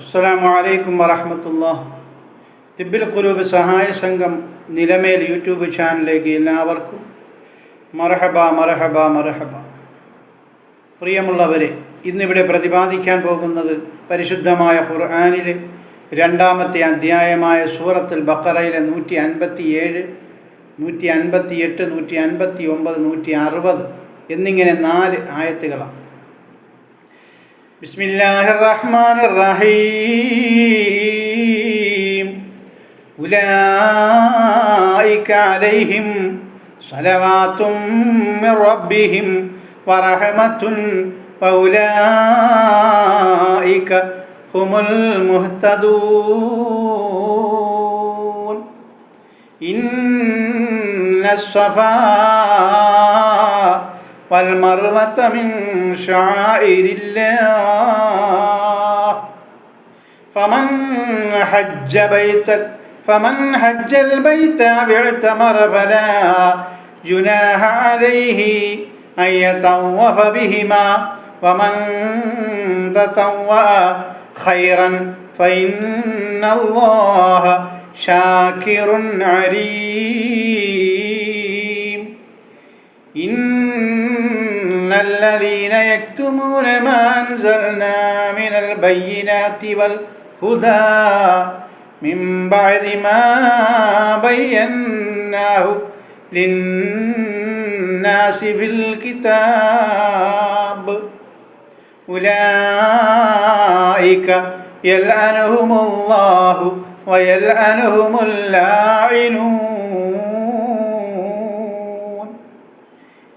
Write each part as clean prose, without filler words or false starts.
അസ്സലാമു അലൈക്കും വറഹ്മത്തുള്ളാഹി. തിബ്ബിൽ ഖുലൂബ് സഹായ സംഘം നിലമേൽ യൂട്യൂബ് ചാനലിലേക്ക് എല്ലാവർക്കും മർഹബ മർഹബ മർഹബ. പ്രിയമുള്ളവരെ, ഇന്നിവിടെ പ്രതിപാദിക്കാൻ പോകുന്നത് പരിശുദ്ധമായ ഖുർആനിലെ രണ്ടാമത്തെ അധ്യായമായ സൂറത്തുൽ ബഖറയിലെ 157, 158, 159, 160 എന്നിങ്ങനെ 4 ആയത്തുകളാണ്. ബിസ്മില്ലാഹിർ റഹ്മാനിർ റഹീം. ഉലൈക അലൈഹിം സലവാത്തും മിർ റബ്ബിഹിം വറഹ്മത്തുൻ വഉലൈക ഹുമുൽ മുഹ്തദൂൻ. ഇന്നസ്സഫാ والمروة من شعائر الله فمن حج البيت واعتمر فلا جناح عليه أن يطوف بهما ومن تطوع خيرا فإن الله شاكر عليم. إن الذين يكتمون ما أنزلنا من البينات والهدى من بعد ما بيناه للناس في الكتاب أولئك يلعنهم الله ويلعنهم اللاعنون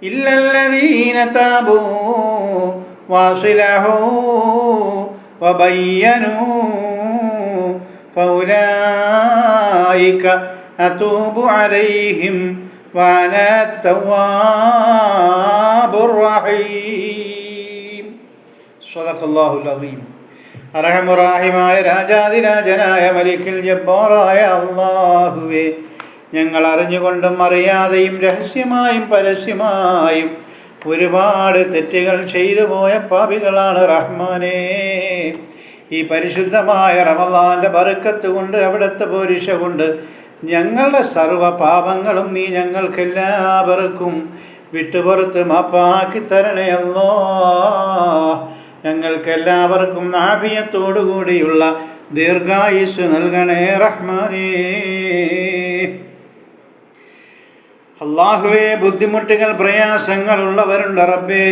إلا الذين تابوا وأصلحوا وبينوا فأولئك أتوب عليهم وأنا التواب الرحيم. صدق الله العظيم. അർഹമുറാഹിമായ രാജാതിരാജനായ മലിക്കുൽ ജബ്ബാറായ അല്ലാഹുവേ, ഞങ്ങൾ അറിഞ്ഞുകൊണ്ടും അറിയാതെയും രഹസ്യമായും പരസ്യമായും ഒരുപാട് തെറ്റുകൾ ചെയ്തു പോയ പാപികളാണ് റഹ്മാനേ. ഈ പരിശുദ്ധമായ റമളാന്റെ ബർക്കത്ത് കൊണ്ട്, അവിടുത്തെ പോരിശ കൊണ്ട് ഞങ്ങളുടെ സർവ്വ പാപങ്ങളും നീ ഞങ്ങൾക്കെല്ലാവർക്കും വിട്ടുപുറത്ത് മാപ്പാക്കി തരണേ അല്ലാഹ്. ഞങ്ങൾക്കെല്ലാവർക്കും ആഫിയത്തോടുകൂടിയുള്ള ദീർഘായുസ്സ് നൽകണേ റഹ്മാനേ. അല്ലാഹുവേ, ബുദ്ധിമുട്ടുകൾ പ്രയാസങ്ങൾ ഉള്ളവരുണ്ട് റബ്ബേ.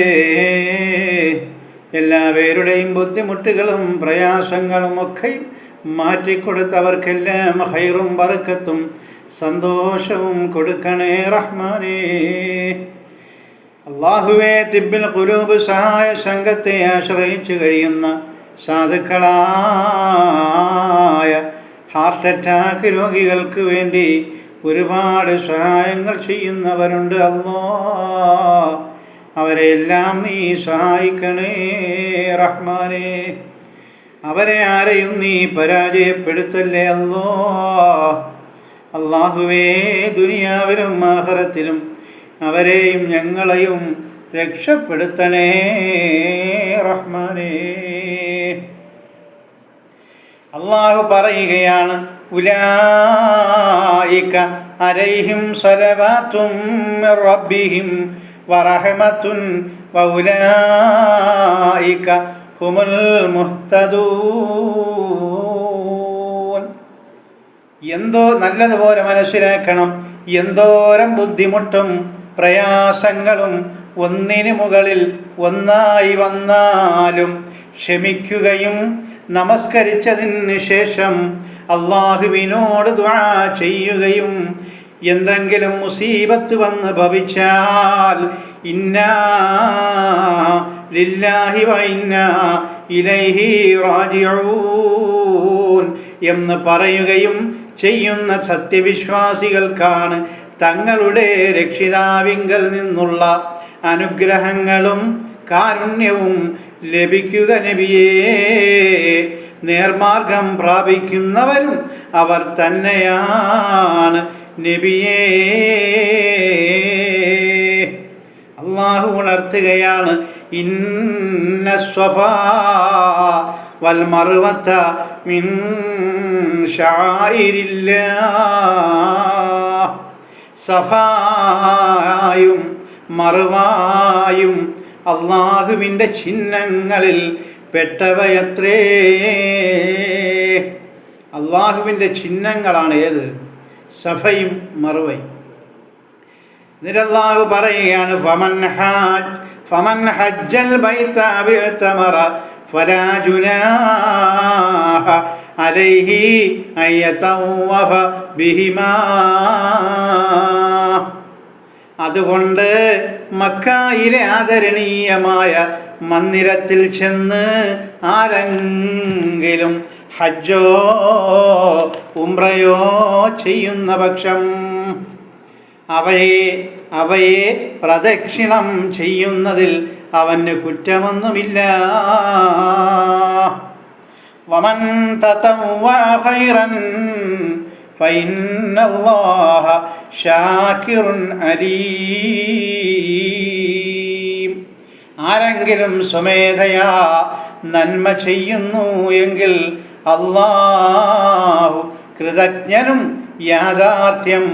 എല്ലാവരുടെയും ബുദ്ധിമുട്ടുകളും പ്രയാസങ്ങളും ഒക്കെ മാറ്റിക്കൊടുത്തവർക്കെല്ലാം ഖൈറും ബർക്കത്തും സന്തോഷവും കൊടുക്കണേ റഹ്മാനേ. അല്ലാഹുവേ, തിബ്ബിൽ ഖുലൂബ് സഹായ സംഘത്തെ ആശ്രയിച്ചു കഴിയുന്ന സാധുക്കളായ ഹാർട്ട് അറ്റാക്ക് രോഗികൾക്ക് വേണ്ടി ഒരുപാട് സഹായങ്ങൾ ചെയ്യുന്നവരുണ്ട് അല്ലാഹ്. അവരെല്ലാം നീ സഹായിക്കണേ റഹ്മാനേ. അവരെ ആരെയും നീ പരാജയപ്പെടുത്തല്ലേ അല്ലാഹ്. അല്ലാഹുവേ, ദുനിയാവിലും ആഖിറത്തിലും അവരെയും ഞങ്ങളെയും രക്ഷപ്പെടുത്തണേ റഹ്മാനേ. അല്ലാഹു പറയുകയാണ്, ഉലൈക അലൈഹിം സലവാത്തും മിർ റബ്ബിഹിം വറഹ്മത്തുൻ വഉലൈക ഹുമുൽ മുഹ്തദൂൻ. എന്തോ നല്ലതുപോലെ മനസ്സിലാക്കണം. എന്തോരം ബുദ്ധിമുട്ടും പ്രയാസങ്ങളും ഒന്നിനു മുകളിൽ ഒന്നായി വന്നാലും ക്ഷമിക്കുകയും നമസ്കരിച്ചതിന് ശേഷം അല്ലാഹുവിനോട് ദുആ ചെയ്യുകയും എന്തെങ്കിലും മുസീബത്ത് വന്ന് ഭവിച്ചാൽ ഇന്നാ ലില്ലാഹി വ ഇന്നാ ഇലൈഹി റാജിഊൻ എന്ന് പറയുകയും ചെയ്യുന്ന സത്യവിശ്വാസികൾക്കാണ് തങ്ങളുടെ രക്ഷിതാവിങ്കൽ നിന്നുള്ള അനുഗ്രഹങ്ങളും കാരുണ്യവും ലഭിക്കുക നബിയേ. നേർമാർഗം പ്രാപിക്കുന്നവരും അവർ തന്നെയാണ് നബിയേ. അല്ലാഹു ഉണർത്തുകയാണ്, ഇന്ന സ്വഫാ വൽ മർവത മിൻ ശആഇരില്ലാഹ്. സഫായും മർവായും അള്ളാഹുവിൻ്റെ ചിഹ്നങ്ങളിൽ പെട്ടവയത്രേ. അള്ളാഹുവിൻ്റെ ചിഹ്നങ്ങളാണ് ഏത്? സഫയും മർവയും. എന്നിട്ട് അള്ളാഹു പറയുകയാണ്, ഫമൻ ഹജ്ജൽ ബൈത അവ ഇഅ്തമറ ഫലാ ജുനാഹ അലൈഹി അൻ യതവഫ ബിഹിമാ. അതുകൊണ്ട് മക്കയിലെ ആദരണീയമായ മന്ദിരത്തിൽ ചെന്ന് ആരെങ്കിലും ഹജ്ജോ ഉംറയോ ചെയ്യുന്ന പക്ഷം അവയെ പ്രദക്ഷിണം ചെയ്യുന്നതിൽ അവന് കുറ്റമൊന്നുമില്ല. വമൻ തതവ്വഅ ഖൈറൻ ഫഇന്നല്ലാഹ ശാകിറുൻ അലീം. ആരെങ്കിലും സ്വമേധയാ നന്മ ചെയ്യുന്നു എങ്കിൽ അല്ലാഹു കൃതജ്ഞനും യാഥാർത്ഥ്യം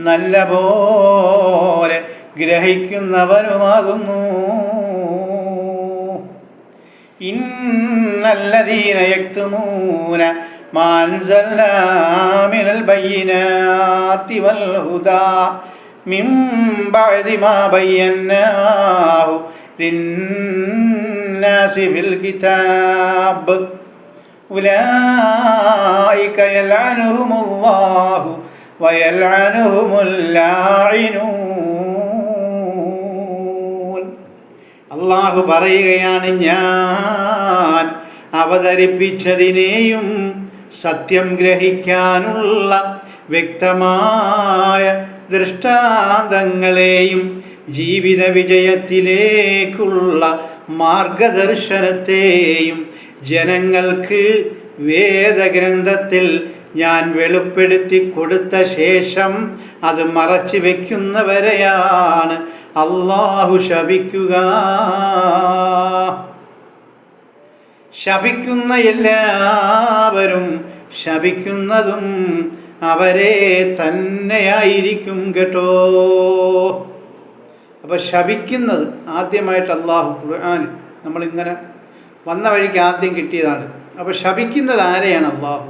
നല്ലപോലെ ഗ്രഹിക്കുന്നവനുമാകുന്നു. ഇന്നല്ലദീന യക്തുമൂന മാ അൻസൽനാ മിനൽ ബയ്യിനാതി വൽ ഹുദാ മിൻ ബഅദി മാ ബയ്യനാഹു ലിന്നാസി ഫിൽ കിതാബ് ഉലൈക യൽഅനുഹുമുല്ലാഹു വയൽഅനുഹുമുൽ ലാഇനൂൻ. അല്ലാഹു പറയുകയാണ്, ഞാൻ അവതരിപ്പിച്ചതിനെയും സത്യം ഗ്രഹിക്കാനുള്ള വ്യക്തമായ ദൃഷ്ടാന്തങ്ങളെയും ജീവിത വിജയത്തിലേക്കുള്ള മാർഗദർശനത്തെയും ജനങ്ങൾക്ക് വേദഗ്രന്ഥത്തിൽ ഞാൻ വെളിപ്പെടുത്തി കൊടുത്ത ശേഷം അത് മറച്ചു വയ്ക്കുന്നവരെയാണ് അല്ലാഹു ശപിക്കുക. ശപിക്കുന്ന എല്ലാവരും ശപിക്കുന്നതും അവരെ തന്നെയായിരിക്കും കേട്ടോ. അപ്പോൾ ശപിക്കുന്നത് ആദ്യമായിട്ട് അല്ലാഹു ഖുർആനിൽ നമ്മളിങ്ങനെ വന്ന വഴിക്ക് ആദ്യം കിട്ടിയതാണ്. അപ്പോൾ ശപിക്കുന്നത് ആരെയാണ്? അല്ലാഹു.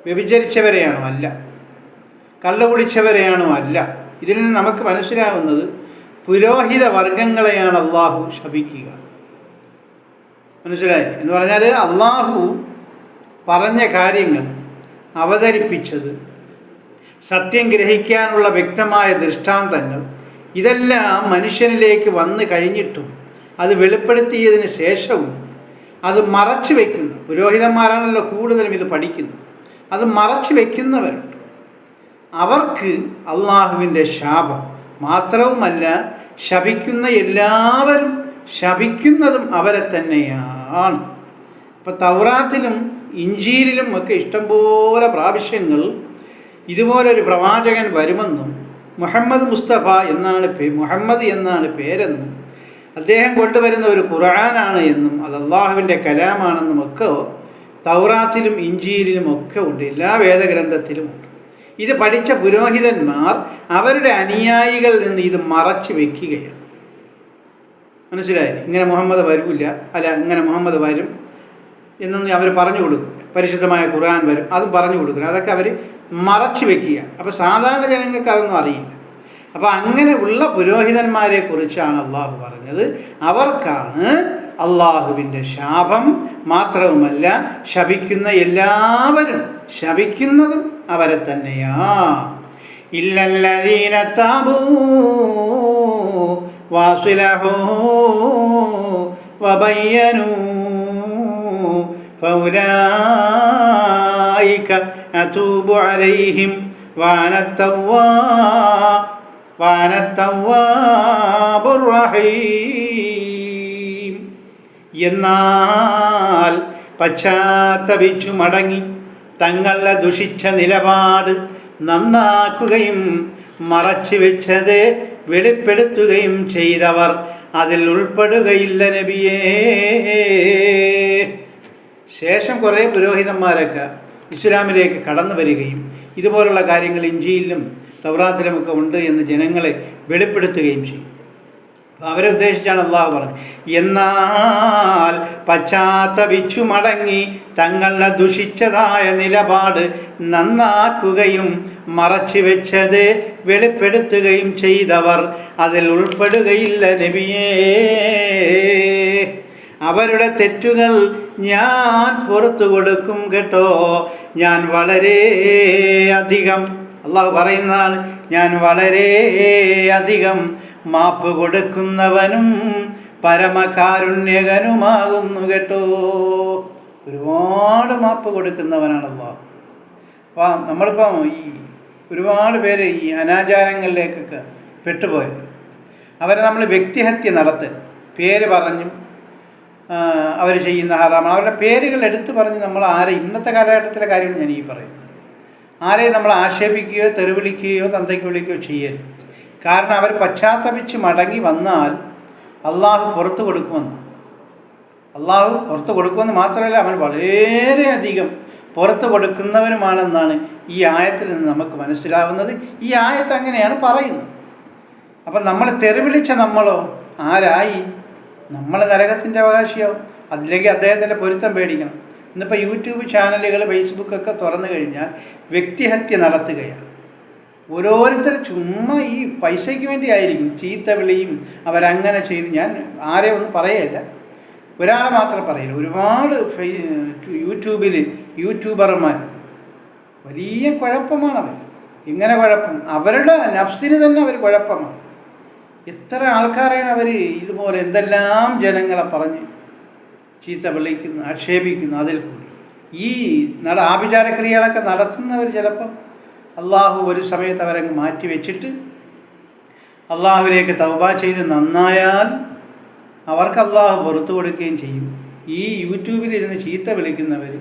വ്യഭിചരിച്ചവരെയാണോ? അല്ല. കള്ളു കുടിച്ചവരെയാണോ? അല്ല. ഇതിൽ നിന്ന് നമുക്ക് മനസ്സിലാവുന്നത് പുരോഹിത വർഗങ്ങളെയാണ് അല്ലാഹു ശപിക്കുക. മനസ്സിലായി എന്ന് പറഞ്ഞാൽ അല്ലാഹു പറഞ്ഞ കാര്യങ്ങൾ അവതരിപ്പിച്ചത്, സത്യം ഗ്രഹിക്കാനുള്ള വ്യക്തമായ ദൃഷ്ടാന്തങ്ങൾ, ഇതെല്ലാം മനുഷ്യനിലേക്ക് വന്നു കഴിഞ്ഞിട്ടും അത് വെളിപ്പെടുത്തിയതിന് ശേഷവും അത് മറച്ചു വയ്ക്കുന്നു. പുരോഹിതന്മാരാണല്ലോ കൂടുതലും ഇത് പഠിക്കുന്നത്. അത് മറച്ചു വയ്ക്കുന്നവരുണ്ട്. അവർക്ക് അള്ളാഹുവിൻ്റെ ശാപം മാത്രവുമല്ല, ശപിക്കുന്ന എല്ലാവരും ശപിക്കുന്നതും അവരെ തന്നെയാണ്. അപ്പോൾ തൗറാത്തിലും ഇഞ്ചീലിലും ഒക്കെ ഇഷ്ടംപോലെ പ്രാവശ്യങ്ങൾ ഇതുപോലൊരു പ്രവാചകൻ വരുമെന്നും മുഹമ്മദ് മുസ്തഫ മുഹമ്മദ് എന്നാണ് പേരെന്നും അദ്ദേഹം കൊണ്ടുവരുന്ന ഒരു ഖുർആനാണ് എന്നും അത് അള്ളാഹുവിൻ്റെ കലാമാണെന്നും ഒക്കെ തൗറാത്തിലും ഇഞ്ചീലിലും ഒക്കെ ഉണ്ട്. എല്ലാ വേദഗ്രന്ഥത്തിലുമുണ്ട്. ഇത് പഠിച്ച പുരോഹിതന്മാർ അവരുടെ അനുയായികളിൽ നിന്ന് ഇത് മറച്ചു വയ്ക്കുകയാണ്. മനസ്സിലായി? ഇങ്ങനെ മുഹമ്മദ് വരില്ല, അല്ല ഇങ്ങനെ മുഹമ്മദ് വരും എന്നൊന്നും അവർ പറഞ്ഞു കൊടുക്കും. പരിശുദ്ധമായ ഖുർആൻ വരും, അതും പറഞ്ഞു കൊടുക്കണം. അതൊക്കെ അവർ മറച്ചു വയ്ക്കുകയാണ്. അപ്പോൾ സാധാരണ ജനങ്ങൾക്ക് അതൊന്നും അറിയില്ല. അപ്പോൾ അങ്ങനെ ഉള്ള പുരോഹിതന്മാരെ കുറിച്ചാണ് അള്ളാഹു പറഞ്ഞത്. അവർക്കാണ് അള്ളാഹുവിൻ്റെ ശാപം. മാത്രവുമല്ല, ശപിക്കുന്ന എല്ലാവരും ശപിക്കുന്നതും അവരെ തന്നെയാ. ഇല്ലല്ലദീന താബൂ വാസിലഹൂ വബയ്യനൂ ഫൗലൈക അതൂബു അലൈഹിം വാനത്തവ്വാബുർ റഹീം. എന്നാൽ പശ്ചാത്തപിച്ചു മടങ്ങി തങ്ങളെ ദുഷിച്ച നിലപാട് നന്നാക്കുകയും മറച്ചു വെച്ചത് വെളിപ്പെടുത്തുകയും ചെയ്തവർ അതിൽ ഉൾപ്പെടുകയില്ല നബിയേ. ശേഷം കുറേ പുരോഹിതന്മാരൊക്കെ ഇസ്ലാമിലേക്ക് കടന്നു വരികയും ഇതുപോലുള്ള കാര്യങ്ങൾ ഇഞ്ചിയിലും തൗറാത്തിലുമൊക്കെ ഉണ്ട് എന്ന് ജനങ്ങളെ വെളിപ്പെടുത്തുകയും ചെയ്യും. അപ്പോൾ അവരെ ഉദ്ദേശിച്ചാണ് അള്ളാഹു പറഞ്ഞത്, എന്നാൽ പശ്ചാത്തപിച്ചു മടങ്ങി തങ്ങളുടെ ദുഷിച്ചതായ നിലപാട് നന്നാക്കുകയും മറച്ചു വെച്ചത് വെളിപ്പെടുത്തുകയും ചെയ്തവർ അതിൽ ഉൾപ്പെടുകയില്ല നബിയേ. അവരുടെ തെറ്റുകൾ ഞാൻ പുറത്തു കൊടുക്കും കേട്ടോ. ഞാൻ വളരെ അധികം, അള്ളാഹു പറയുന്നതാണ്, ഞാൻ വളരെ അധികം മാപ്പ് കൊടുക്കുന്നവനും പരമകാരുണ്യകനുമാകുന്നു കേട്ടോ. ഒരുപാട് മാപ്പ് കൊടുക്കുന്നവനാണ് അള്ളാഹു. അപ്പോൾ നമ്മളിപ്പം ഈ ഒരുപാട് പേര് ഈ അനാചാരങ്ങളിലേക്കൊക്കെ പെട്ടുപോയത്, അവരെ നമ്മൾ വ്യക്തിഹത്യ നടത്തുക, പേര് പറഞ്ഞും അവർ ചെയ്യുന്ന ഹറാമാണ്. അവരുടെ പേരുകൾ എടുത്തു പറഞ്ഞ് നമ്മൾ ഇന്നത്തെ കാലഘട്ടത്തിലെ കാര്യമാണ് ഞാൻ ഈ പറയുന്നത്. ആരെയും നമ്മൾ ആക്ഷേപിക്കുകയോ തെറിവിളിക്കുകയോ തന്തയ്ക്ക് വിളിക്കുകയോ ചെയ്യരുത്. കാരണം അവർ പശ്ചാത്തപിച്ച് മടങ്ങി വന്നാൽ അള്ളാഹു പുറത്തു കൊടുക്കുമെന്ന്. അള്ളാഹു പുറത്തു കൊടുക്കുമെന്ന് മാത്രമല്ല, അവൻ വളരെയധികം പുറത്തു കൊടുക്കുന്നവനുമാണെന്നാണ് ഈ ആയത്തിൽ നിന്ന് നമുക്ക് മനസ്സിലാവുന്നത്. ഈ ആയത്ത് അങ്ങനെയാണ് പറയുന്നത്. അപ്പം നമ്മൾ തെറിവിളിച്ച നമ്മളോ ആരായി? നമ്മൾ നരകത്തിൻ്റെ അവകാശിയാവും. അതിലേക്ക് അദ്ദേഹത്തിൻ്റെ പൊരുത്തം പേടിക്കണം. ഇന്നിപ്പോൾ യൂട്യൂബ് ചാനലുകൾ ഫേസ്ബുക്കൊക്കെ തുറന്നു കഴിഞ്ഞാൽ വ്യക്തിഹത്യ നടത്തുകയാണ്. ഓരോരുത്തർ ചുമ്മാ ഈ പൈസയ്ക്ക് വേണ്ടി ആയിരിക്കും ചീത്ത വിളിയും. അവരങ്ങനെ ചെയ്ത്, ഞാൻ ആരെയും ഒന്നും പറയല്ല, ഒരാളെ മാത്രം പറയില്ല. ഒരുപാട് യൂട്യൂബിൽ യൂട്യൂബർമാർ വലിയ കുഴപ്പമാണവർ. ഇങ്ങനെ കുഴപ്പം അവരുടെ നഫ്സിന് തന്നെ അവർ കുഴപ്പമാണ്. എത്ര ആൾക്കാരെയാണ് അവർ ഇതുപോലെ എന്തെല്ലാം ജനങ്ങളെ പറഞ്ഞ് ചീത്ത വിളിക്കുന്നു, ആക്ഷേപിക്കുന്നു. അതിൽ കൂടി ഈ ആഭിചാരക്രിയകളൊക്കെ നടത്തുന്നവർ ചിലപ്പം അള്ളാഹു ഒരു സമയത്ത് അവരങ്ങ് മാറ്റി വെച്ചിട്ട് അള്ളാഹുവിലേക്ക് തൗബ ചെയ്ത് നന്നായാൽ അവർക്ക് അള്ളാഹു പുറത്തു കൊടുക്കുകയും ചെയ്യും. ഈ യൂട്യൂബിലിരുന്ന് ചീത്ത വിളിക്കുന്നവർ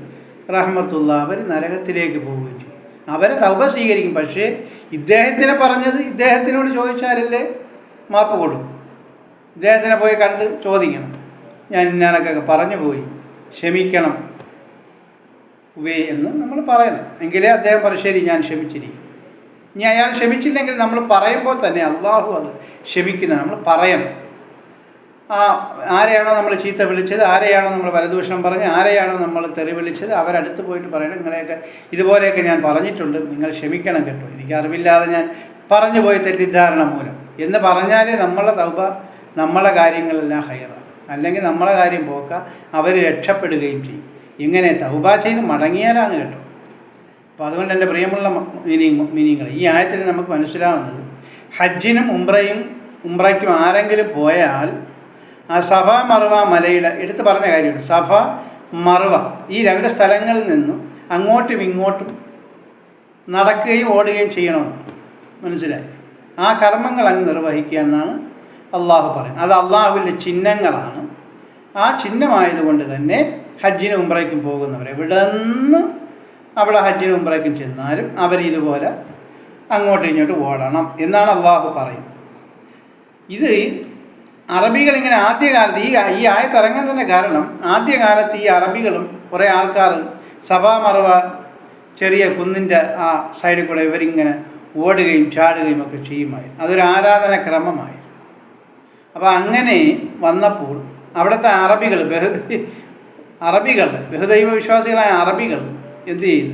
റഹ്മത്തുള്ള അവർ നരകത്തിലേക്ക് പോവുകയും ചെയ്യും. അവരെ തൗബ സ്വീകരിക്കും. പക്ഷേ ഇദ്ദേഹത്തിനെ പറഞ്ഞത് ഇദ്ദേഹത്തിനോട് ചോദിച്ചാലല്ലേ മാപ്പ് കൊടുക്കും. ഇദ്ദേഹത്തിനെ പോയി കണ്ട് ചോദിക്കണം, ഞാൻ ഇന്നതൊക്കെ പറഞ്ഞു പോയി, ക്ഷമിക്കണം എന്ന് നമ്മൾ പറയണം. എങ്കിലേ അദ്ദേഹം പറയും ശരി ഞാൻ ക്ഷമിച്ചിരിക്കും. ഇനി അയാൾ ക്ഷമിച്ചില്ലെങ്കിൽ നമ്മൾ പറയുമ്പോൾ തന്നെ അള്ളാഹു അത് ക്ഷമിക്കുന്നത് നമ്മൾ പറയണം. ആരെയാണോ നമ്മൾ ചീത്ത വിളിച്ചത്, ആരെയാണോ നമ്മൾ പരദൂഷണം പറഞ്ഞ്, ആരെയാണോ നമ്മൾ തെറി വിളിച്ചത്, അവരടുത്ത് പോയിട്ട് പറയണം, നിങ്ങളെയൊക്കെ ഇതുപോലെയൊക്കെ ഞാൻ പറഞ്ഞിട്ടുണ്ട്, നിങ്ങൾ ക്ഷമിക്കണം കേട്ടോ, എനിക്ക് അറിവില്ലാതെ ഞാൻ പറഞ്ഞു പോയി തെറ്റിദ്ധാരണ മൂലം എന്ന് പറഞ്ഞാലേ നമ്മളെ തൗബ, നമ്മളെ കാര്യങ്ങളെല്ലാം ഹൈറാണ്. അല്ലെങ്കിൽ നമ്മളെ കാര്യം പോക്ക, അവർ രക്ഷപ്പെടുകയും ചെയ്യും. ഇങ്ങനെ തൗബ ചെയ്ത് മടങ്ങിയാലാണ് കേട്ടോ. അപ്പോൾ അതുകൊണ്ട് എൻ്റെ പ്രിയമുള്ള മീനിങ്ങൾ, ഈ ആയത്തിൽ നമുക്ക് മനസ്സിലാവുന്നത് ഹജ്ജിനും ഉംറയ്ക്കും ആരെങ്കിലും പോയാൽ ആ സഫ മറുവ മലയുടെ എടുത്ത് പറഞ്ഞ കാര്യമുണ്ട്. സഫ മറുവ ഈ രണ്ട് സ്ഥലങ്ങളിൽ നിന്നും അങ്ങോട്ടും ഇങ്ങോട്ടും നടക്കുകയും ഓടുകയും ചെയ്യണമെന്ന് മനസ്സിലായി. ആ കർമ്മങ്ങൾ അങ്ങ് നിർവഹിക്കുക എന്നാണ് അള്ളാഹു പറയുന്നത്. അത് അള്ളാഹുവിൻ്റെ ചിഹ്നങ്ങളാണ്. ആ ചിഹ്നമായതുകൊണ്ട് തന്നെ ഹജ്ജിനും ഉംറയ്ക്കും പോകുന്നവർ എവിടെ നിന്ന് അവിടെ ഹജ്ജിനും ഉംറയ്ക്കും ചെന്നാലും അവരിതുപോലെ അങ്ങോട്ടും ഇങ്ങോട്ടും ഓടണം എന്നാണ് അള്ളാഹു പറയുന്നത്. ഇത് അറബികളിങ്ങനെ ആദ്യകാലത്ത് ഈ ആയത്തിറങ്ങാൻ തന്നെ കാരണം, ആദ്യകാലത്ത് ഈ അറബികളും കുറേ ആൾക്കാർ സഫാ മറുവ ചെറിയ കുന്നിൻ്റെ ആ സൈഡിൽ കൂടെ ഇവരിങ്ങനെ ഓടുകയും ചാടുകയും ഒക്കെ ചെയ്യുമായിരുന്നു. അതൊരു ആരാധന ക്രമമായി. അപ്പോൾ അങ്ങനെ വന്നപ്പോൾ അവിടുത്തെ അറബികൾ ബഹുദൈവ വിശ്വാസികളായ അറബികൾ എന്ത് ചെയ്തു?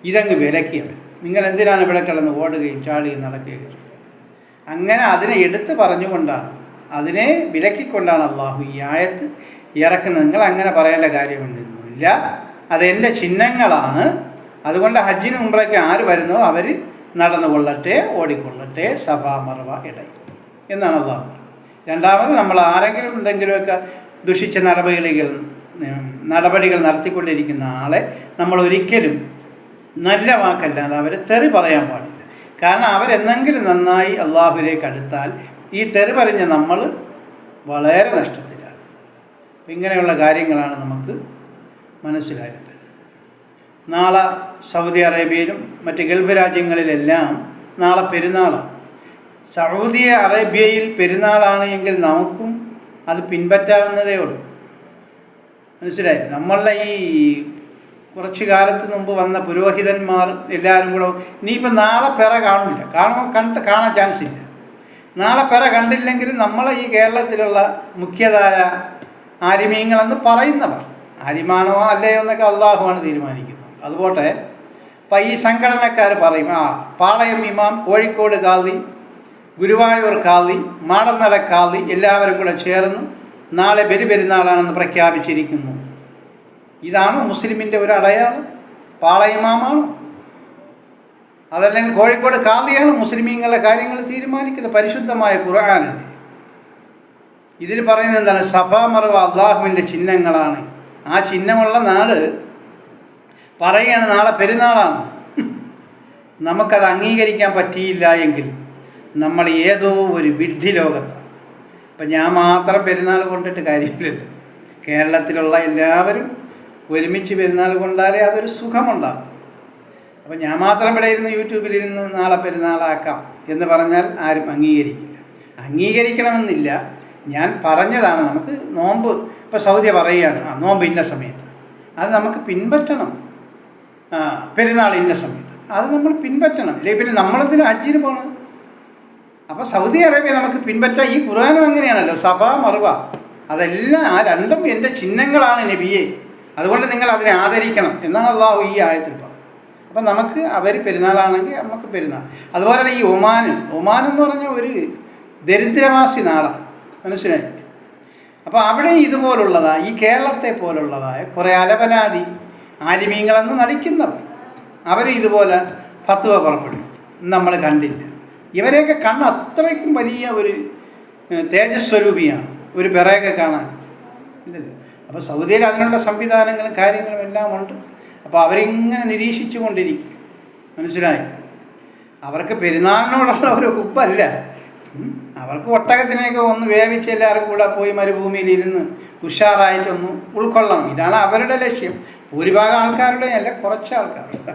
ഇതങ്ങ് വിലക്കിയവർ. നിങ്ങൾ എന്തിനാണ് ഇവിടെ കിടന്ന് ഓടുകയും ചാടുകയും നടക്കുകയും ചെയ്യും? അങ്ങനെ അതിനെ എടുത്ത് പറഞ്ഞുകൊണ്ടാണ്, അതിനെ വിലക്കിക്കൊണ്ടാണ് അള്ളാഹു ഈ ആയത്ത് ഇറക്കുന്നത്. നിങ്ങൾ അങ്ങനെ പറയേണ്ട കാര്യമൊന്നുമില്ല, അതെൻ്റെ ചിഹ്നങ്ങളാണ്. അതുകൊണ്ട് ഹജ്ജിനും ഉംറയ്ക്ക് ആര് വരുന്നോ അവർ നടന്നുകൊള്ളട്ടെ, ഓടിക്കൊള്ളട്ടെ, സഫാ മറുവ ഇടയിൽ എന്നാണ് അള്ളാഹു. രണ്ടാമത്, നമ്മൾ ആരെങ്കിലും എന്തെങ്കിലുമൊക്കെ ദുഷിച്ച നടപടികൾ നടത്തിക്കൊണ്ടിരിക്കുന്ന ആളെ നമ്മൾ ഒരിക്കലും നല്ല വാക്കല്ലാതെ അവരെ തെറി പറയാൻ പാടില്ല. കാരണം അവരെന്തെങ്കിലും നന്നായി അള്ളാഹുവിലേക്ക് അടുത്താൽ ഈ തെറി പറഞ്ഞ നമ്മൾ വളരെ നഷ്ടത്തിലാണ്. ഇങ്ങനെയുള്ള കാര്യങ്ങളാണ് നമുക്ക് മനസ്സിലാക്കുന്നത്. നാളെ സൗദി അറേബ്യയിലും മറ്റ് ഗൾഫ് രാജ്യങ്ങളിലെല്ലാം നാളെ പെരുന്നാളാണ്. സൗദി അറേബ്യയിൽ പെരുന്നാളാണ് എങ്കിൽ നമുക്കും അത് പിൻപറ്റാവുന്നതേ ഉള്ളൂ. മനസ്സിലായി. നമ്മളുടെ ഈ കുറച്ച് കാലത്ത് മുമ്പ് വന്ന പുരോഹിതന്മാർ എല്ലാവരും കൂടെ ഇനിയിപ്പോൾ നാളെ പിറ കാണില്ല, കാണാൻ ചാൻസ് ഇല്ല. നാളെ പിറ കണ്ടില്ലെങ്കിൽ നമ്മളെ ഈ കേരളത്തിലുള്ള മുഖ്യധാര ആലിമീങ്ങളെന്ന് പറയുന്നവർ, ആലിമാണോ അല്ലയോ എന്നൊക്കെ അള്ളാഹുവാണ് തീരുമാനിക്കുന്നത്. അതുപോട്ടെ അപ്പം ഈ സംഘടനക്കാർ പറയും, പാളയം ഇമാം, കോഴിക്കോട് ഖാദി, ഗുരുവായൂർ ഖാദി, മാടന്നട ഖാദി എല്ലാവരും കൂടെ ചേർന്ന് നാളെ ബലിപെരുന്നാളാണെന്ന് പ്രഖ്യാപിച്ചിരിക്കുന്നു. ഇതാണ് മുസ്ലിമിൻ്റെ ഒരു അടയാളം? പാളയിമാമാണ്, അതല്ലെങ്കിൽ കോഴിക്കോട് ഖാദിയാണ് മുസ്ലിമീങ്ങളുടെ കാര്യങ്ങൾ തീരുമാനിക്കുന്നത്. പരിശുദ്ധമായ ഖുർആനിൽ ഇതിൽ പറയുന്നത് എന്താണ്? സഫ മർവ അള്ളാഹുവിൻ്റെ ചിഹ്നങ്ങളാണ്. ആ ചിഹ്നമുള്ള നാട് പറയുകയാണ് നാളെ പെരുന്നാളാണ്. നമുക്കത് അംഗീകരിക്കാൻ പറ്റിയില്ല എങ്കിൽ നമ്മൾ ഏതോ ഒരു വിഡ്ഢി ലോകത്താണ്. അപ്പം ഞാൻ മാത്രം പെരുന്നാൾ കൊണ്ടിട്ട് കാര്യമില്ലല്ലോ. കേരളത്തിലുള്ള എല്ലാവരും ഒരുമിച്ച് പെരുന്നാൾ കൊണ്ടാലേ അതൊരു സുഖമുണ്ടാകും. അപ്പം ഞാൻ മാത്രം ഇവിടെ ഇരുന്ന് യൂട്യൂബിലിരുന്ന് നാളെ പെരുന്നാളാക്കാം എന്ന് പറഞ്ഞാൽ ആരും അംഗീകരിക്കില്ല. അംഗീകരിക്കണമെന്നില്ല, ഞാൻ പറഞ്ഞതാണ്. നമുക്ക് നോമ്പ് ഇപ്പോൾ സൗദി പറയുകയാണ്, നോമ്പ് ഇന്ന സമയത്ത്, അത് നമുക്ക് പിൻപറ്റണം. പെരുന്നാൾ ഇന്ന സമയത്ത് അത് നമ്മൾ പിൻപറ്റണം. ഇല്ലെങ്കിൽ പിന്നെ നമ്മളെന്തിനും ഹജ്ജിന് പോകണം? അപ്പോൾ സൗദി അറേബ്യ നമുക്ക് പിൻപറ്റാം. ഈ ഖുർആനും അങ്ങനെയാണല്ലോ, സഭ മറുവ അതെല്ലാം ആ രണ്ടും എൻ്റെ ചിഹ്നങ്ങളാണ് നബിയെ, അതുകൊണ്ട് നിങ്ങൾ അതിനെ ആദരിക്കണം എന്നാണ് അള്ളാഹു ഈ ആയത്തിൽ പറഞ്ഞത്. അപ്പം നമുക്ക് അവർ പെരുന്നാളാണെങ്കിൽ നമുക്ക് പെരുന്നാൾ. അതുപോലെ തന്നെ ഈ ഒമാൻ എന്ന് പറഞ്ഞാൽ ഒരു ദരിദ്രവാസി നാടാണ്, മനസ്സിലായി. അപ്പോൾ അവിടെ ഇതുപോലുള്ളതായ ഈ കേരളത്തെ പോലുള്ളതായ കുറേ അലപനാദി ആലിമീങ്ങളെന്ന് നടിക്കുന്നവർ അവർ ഇതുപോലെ ഫത്വ പുറപ്പെടും, നമ്മൾ കണ്ടില്ല. ഇവരെയൊക്കെ കണ്ണ് അത്രയ്ക്കും വലിയ ഒരു തേജസ്വരൂപിയാണ്, ഒരു പിറയൊക്കെ കാണാൻ ഇല്ലല്ലോ. അപ്പോൾ സൗദിയിൽ അതിനുള്ള സംവിധാനങ്ങളും കാര്യങ്ങളും എല്ലാം ഉണ്ട്. അപ്പോൾ അവരിങ്ങനെ നിരീക്ഷിച്ചു കൊണ്ടിരിക്കും, മനസ്സിലായി. അവർക്ക് പെരുന്നാളിനോടുള്ള ഒരു ഹുബ്ബല്ല, അവർക്ക് ഒട്ടകത്തിനെയൊക്കെ ഒന്ന് വേവിച്ച് എല്ലാവരും കൂടെ പോയി മരുഭൂമിയിലിരുന്ന് ഉഷാറായിട്ടൊന്ന് ഉൾക്കൊള്ളണം. ഇതാണ് അവരുടെ ലക്ഷ്യം. ഭൂരിഭാഗം ആൾക്കാരുടെ അല്ല, കുറച്ച് ആൾക്കാരുടെ.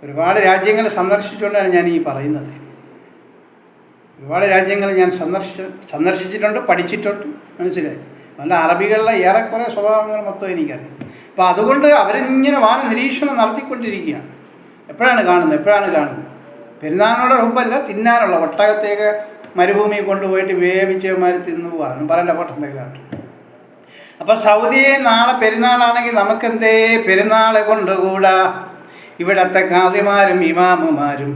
ഒരുപാട് രാജ്യങ്ങൾ സന്ദർശിച്ചുകൊണ്ടാണ് ഞാൻ ഈ പറയുന്നത്. ഒരുപാട് രാജ്യങ്ങൾ ഞാൻ സന്ദർശിച്ചിട്ടുണ്ട്, പഠിച്ചിട്ടുണ്ട്, മനസ്സിലായി. നല്ല അറബികളിലെ ഏറെക്കുറെ സ്വഭാവങ്ങൾ മൊത്തം എനിക്കറിയാം. അപ്പോൾ അതുകൊണ്ട് അവരിങ്ങനെ നിരീക്ഷണം നടത്തിക്കൊണ്ടിരിക്കുകയാണ്. എപ്പോഴാണ് കാണുന്നത്? പെരുന്നാളിനോട് ഹുബ്ബല്ല, തിന്നാനുള്ള ഒട്ടകത്തേക്ക് മരുഭൂമി കൊണ്ടുപോയിട്ട് വേവിച്ചമാര് തിന്നു പോകാമെന്നും പറയേണ്ട പൊട്ടന്തെങ്കിലാണ്. അപ്പോൾ സൗദിയെ നാളെ പെരുന്നാളാണെങ്കിൽ നമുക്കെന്തേ പെരുന്നാൾ കൊണ്ടുകൂടാ? ഇവിടത്തെ ഖാദിമാരും ഇമാമുമാരും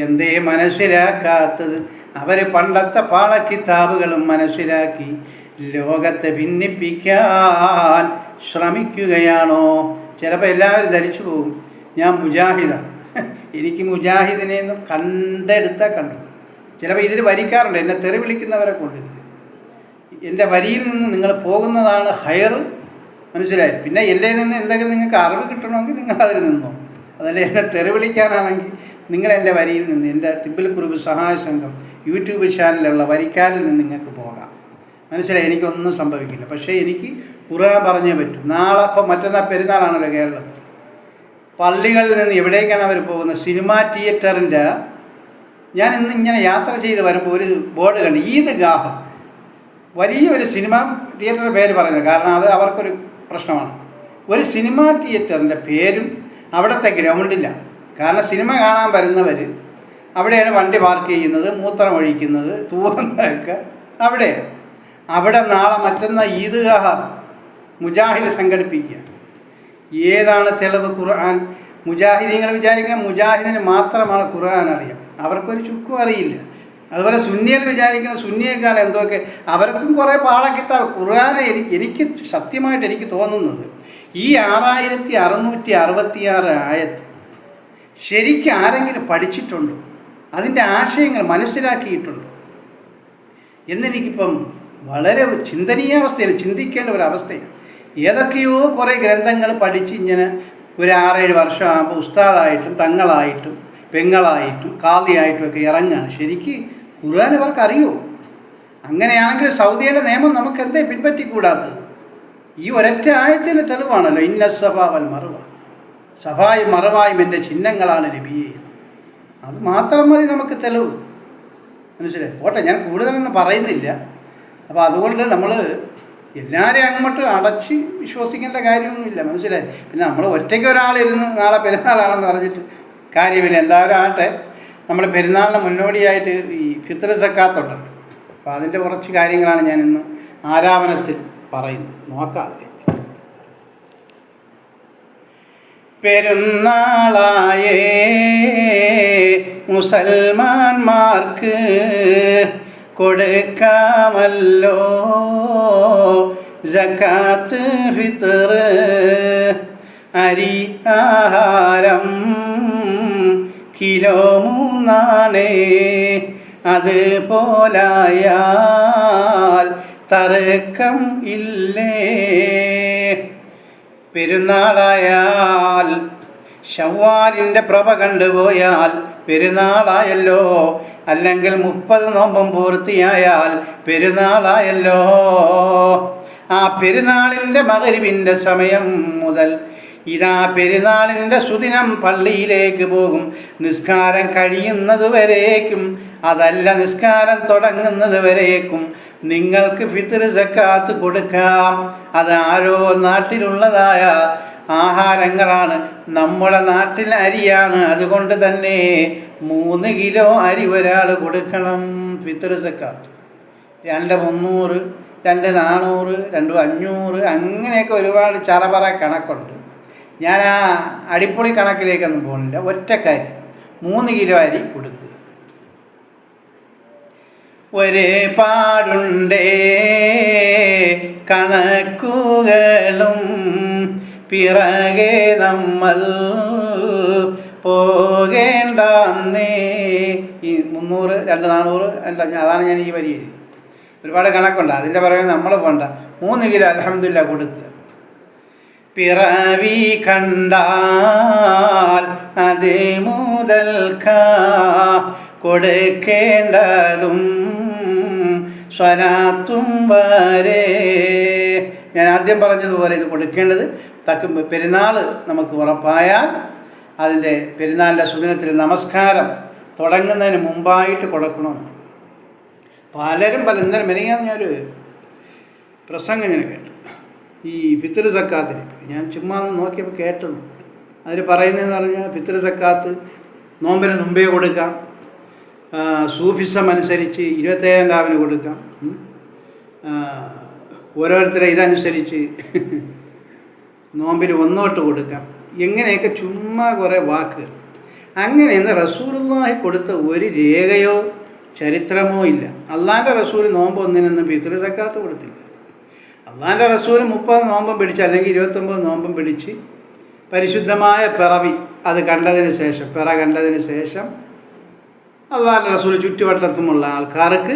എന്തേ മനസ്സിലാക്കാത്തത്? അവർ പണ്ടത്തെ പാളക്കിതാബുകളും മനസ്സിലാക്കി ലോകത്തെ ഭിന്നിപ്പിക്കാൻ ശ്രമിക്കുകയാണോ? ചിലപ്പോൾ എല്ലാവരും ധരിച്ചു പോകും ഞാൻ മുജാഹിദാണ്, എനിക്ക് മുജാഹിദിനെ ഒന്നും കണ്ടു. ചിലപ്പോൾ ഇതിൽ വരിക്കാറുണ്ട്, എന്നെ തെറി വിളിക്കുന്നവരെ കൊണ്ട്. എൻ്റെ വരിയിൽ നിന്ന് നിങ്ങൾ പോകുന്നതാണ് ഹയർ, മനസ്സിലായി. പിന്നെ എൻ്റെ നിന്ന് എന്തെങ്കിലും നിങ്ങൾക്ക് അറിവ് കിട്ടണമെങ്കിൽ നിങ്ങൾ അതിൽ നിന്നോ. അതല്ല എന്നെ തെറി വിളിക്കാനാണെങ്കിൽ നിങ്ങൾ എൻ്റെ വരിയിൽ നിന്ന്, എൻ്റെ തിബിൽ കുറുബ് സഹായ സംഘം യൂട്യൂബ് ചാനലിലുള്ള വരിക്കാരിൽ നിന്ന് നിങ്ങൾക്ക് പോകാം, മനസ്സിലായി. എനിക്കൊന്നും സംഭവിക്കില്ല. പക്ഷേ എനിക്ക് ഖുർആൻ പറഞ്ഞേ പറ്റൂ. നാളെ ഇപ്പം മറ്റന്നാൾ പെരുന്നാളാണല്ലോ കേരളത്തിൽ. പള്ളികളിൽ നിന്ന് എവിടേക്കാണ് അവർ പോകുന്നത്? സിനിമാ തിയേറ്ററിൻ്റെ, ഞാൻ ഇന്ന് ഇങ്ങനെ യാത്ര ചെയ്ത് വരുമ്പോൾ ഒരു ബോർഡ് കണ്ടു, ഈദ്ഗാഹ്. വലിയൊരു സിനിമ തിയേറ്ററിൻ്റെ പേര് പറയുന്നത്, കാരണം അത് അവർക്കൊരു പ്രശ്നമാണ്. ഒരു സിനിമാ തിയേറ്ററിൻ്റെ പേരും അവിടുത്തെ ഗ്രൗണ്ടില്ല. കാരണം സിനിമ കാണാൻ വരുന്നവർ അവിടെയാണ് വണ്ടി പാർക്ക് ചെയ്യുന്നത്, മൂത്രം ഒഴിക്കുന്നത്, തൂറുന്നതൊക്കെ അവിടെ നാളെ മറ്റന്നാൾ ഈദ്ഗാഹ് മുജാഹിദ് സംഘടിപ്പിക്കുക. ഏതാണ് തെളിവ്? ഖുർആൻ. മുജാഹിദീങ്ങൾ വിചാരിക്കുന്ന മുജാഹിദിന് മാത്രമാണ് ഖുർആൻ അറിയാം, അവർക്കൊരു ചുക്കും അറിയില്ല. അതുപോലെ സുന്നികൾ വിചാരിക്കുന്ന സുന്നിയേക്കാൾ എന്തൊക്കെ, അവർക്കും കുറേ പാളക്കിത്താവ്. ഖുർആൻ എനിക്ക് സത്യമായിട്ട് എനിക്ക് തോന്നുന്നത് ഈ 6666 ആയത്ത് ശരിക്കും ആരെങ്കിലും പഠിച്ചിട്ടുണ്ടോ? അതിൻ്റെ ആശയങ്ങൾ മനസ്സിലാക്കിയിട്ടുണ്ടോ എന്നെനിക്കിപ്പം വളരെ ചിന്തനീയാവസ്ഥയാണ്, ചിന്തിക്കേണ്ട ഒരവസ്ഥയാണ്. ഏതൊക്കെയോ കുറേ ഗ്രന്ഥങ്ങൾ പഠിച്ച് ഇങ്ങനെ ഒരു 6-7 വർഷമാകുമ്പോൾ ഉസ്താദായിട്ടും തങ്ങളായിട്ടും പെങ്ങളായിട്ടും ഖാദിയായിട്ടും ഒക്കെ ഇറങ്ങുകയാണ്. ശരിക്ക് ഖുർആൻ അവർക്ക് അറിയുമോ? അങ്ങനെയാണെങ്കിൽ സൗദിയുടെ നിയമം നമുക്ക് എന്തേ പിൻപറ്റിക്കൂടാത്തത്? ഈ ഒരൊറ്റ ആയത്തിൻ്റെ തെളിവാണല്ലോ, ഇന്ന സഫാ വൽ മറുവ, സഫായും മറവായും എൻ്റെ ചിഹ്നങ്ങളാണ് നബിയെ. അത് മാത്രം മതി നമുക്ക് തെളിവ്, മനസ്സിലായി. പോട്ടെ, ഞാൻ കൂടുതലൊന്നും പറയുന്നില്ല. അപ്പോൾ അതുകൊണ്ട് നമ്മൾ എല്ലാവരെയും അങ്ങോട്ട് അടച്ച് വിശ്വസിക്കേണ്ട കാര്യമൊന്നുമില്ല, മനസ്സിലായി. പിന്നെ നമ്മൾ ഒറ്റയ്ക്ക് ഒരാളിരുന്ന് നാളെ പെരുന്നാളാണെന്ന് പറഞ്ഞിട്ട് കാര്യമില്ല. എന്തായാലും ആട്ടെ, നമ്മൾ പെരുന്നാളിന് മുന്നോടിയായിട്ട് ഈ ഫിത്ർ സക്കാത്തുണ്ടല്ലോ. അപ്പോൾ അതിൻ്റെ കുറച്ച് കാര്യങ്ങളാണ് ഞാൻ ഇന്ന് ആരാധനത്തിൽ പറയുന്നത്. നോക്കാതെ പെരുന്നാളായേ മുസൽമാന്മാർക്ക് കൊടുക്കാമല്ലോ സക്കാത്ത് ഫിത്ർ. അരി ആഹാരം കിലോ 3 അത് പോലായാൽ തർക്കം ഇല്ലേ. പെരുന്നാളായാൽ ശവ്വാലിൻ്റെ പ്രഭ കണ്ടുപോയാൽ പെരുന്നാളായല്ലോ. അല്ലെങ്കിൽ 30 നോമ്പും പൂർത്തിയായാൽ പെരുന്നാളായല്ലോ. ആ പെരുന്നാളിൻ്റെ മഗ്‌രിബിൻ്റെ സമയം മുതൽ ഇതാ പെരുന്നാളിൻ്റെ സുദിനം പള്ളിയിലേക്ക് പോകും. നിസ്കാരം കഴിയുന്നതുവരേക്കും, അതല്ല നിസ്കാരം തുടങ്ങുന്നതുവരേക്കും നിങ്ങൾക്ക് ഫിത്ർ സക്കാത്ത് കൊടുക്കാം. അത് ആരോ നാട്ടിലുള്ളതായ ആഹാരങ്ങളാണ്, നമ്മുടെ നാട്ടിലെ അരിയാണ്. അതുകൊണ്ട് തന്നെ 3 കിലോ അരി ഒരാൾ കൊടുക്കണം ഫിത്ർ സക്കാത്ത്. 2 300, 2 400, 2 500 അങ്ങനെയൊക്കെ ഒരുപാട് ചറപറ കണക്കുണ്ട്. ഞാൻ ആ അടിപ്പൊളി കണക്കിലേക്കൊന്നും പോകുന്നില്ല. ഒറ്റ കാര്യം, 3 കിലോ അരി കൊടുക്കുക. ഒരേ പാടുണ്ടേ കണക്കുകളും പിറകെ നമ്മൾ പോകേണ്ടന്നേ. ഈ 300, 2 400 അതാണ് ഞാൻ ഈ വരി എഴുതി. ഒരുപാട് കണക്കുണ്ട്, അതിൻ്റെ പുറകെ നമ്മൾ പോകണ്ട. 3 കിലോ അൽഹംദുലില്ലാഹ് കൊടുക്കുക. പിറവി കണ്ടാൽ അത് മുതൽക്ക കൊടുക്കേണ്ടതും സ്വലാത്തും വരെ. ഞാൻ ആദ്യം പറഞ്ഞതുപോലെ ഇത് കൊടുക്കേണ്ടത് പെരുന്നാൾ നമുക്ക് ഉറപ്പായാൽ അതിൻ്റെ പെരുന്നാളിൻ്റെ സുദിനത്തിൽ നമസ്കാരം തുടങ്ങുന്നതിന് മുമ്പായിട്ട് കൊടുക്കണമെന്ന് പലരും ഇന്നലെ മെനങ്ങാന്ന് ഞാനൊരു പ്രസംഗം ഞാൻ കേട്ടു. ഈ ഫിത്ർ സക്കാത്തിന് ഞാൻ ചുമ്മാ ഒന്ന് നോക്കിയപ്പോൾ കേട്ടത്. അതിൽ പറയുന്നതെന്ന് പറഞ്ഞാൽ ഫിത്ർ സക്കാത്ത് നോമ്പിന് മുമ്പേ കൊടുക്കാം, സൂഫിസം അനുസരിച്ച് 27 രാവിന് കൊടുക്കാം, ഓരോരുത്തരെ ഇതനുസരിച്ച് നോമ്പിന് 1 തൊട്ട് കൊടുക്കാം. എങ്ങനെയൊക്കെ ചുമ്മാ കുറേ വാക്ക്. അങ്ങനെയെന്ന് റസൂലുള്ളാഹി കൊടുത്ത ഒരു രേഖയോ ചരിത്രമോ ഇല്ല. അള്ളാൻ്റെ റസൂൽ നോമ്പ് 1 ഫിത്ർ സക്കാത്ത് കൊടുത്തില്ല. അള്ളാൻ്റെ റസൂൽ 30 നോമ്പും പിടിച്ച് അല്ലെങ്കിൽ 29 നോമ്പും പിടിച്ച് പരിശുദ്ധമായ പിറവി അത് കണ്ടതിന് ശേഷം അള്ളാൻ്റെ റസൂൽ ചുറ്റുവട്ടത്തുമുള്ള ആൾക്കാർക്ക്